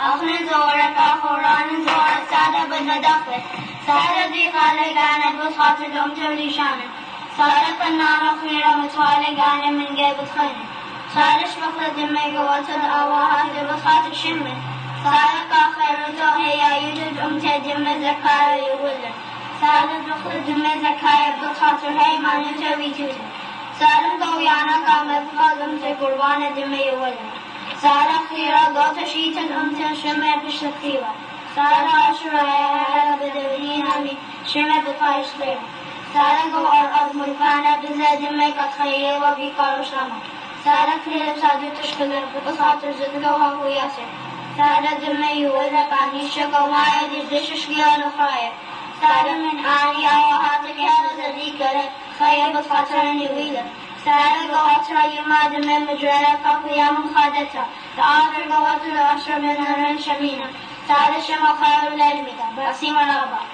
أخن زورك قرآن زورك سادة بدمدخل سادة ذي خالقان بصخات الأم توليشان صارت النار خيرا متوالقان من جيب خير صارش بخلد دمي قوات الأواها بصخات الشمل صارت خير توهي يوجد تدم زكاة يولد صارت بخلد دمي زكاة بصخات الهي ما نتوي توزن صارت قويانا قام بخلدم تقربان دمي يولد صارت خيرا قوت شيتا أمتا شمع بشتكتيبا صارت أشرا بدونين أمي شمع بطايش خيرا صارت قوار ملكانا بزاد ميكا خير وبيقار شلما صارت خيرا سادو تشكلر بخاطر زدقوها وياسر صارت دمي ولقاني شكا ومايا دردش شكيان وخايا صارت من آني آوهاتك يا زديكا خير بخاطرني ويلا صارت قواتر يماد من مجرى قويا من خادتها لآخر قواتر أشرب من هرن شمينا صارت شما خير للمتا بأسيم الأغبار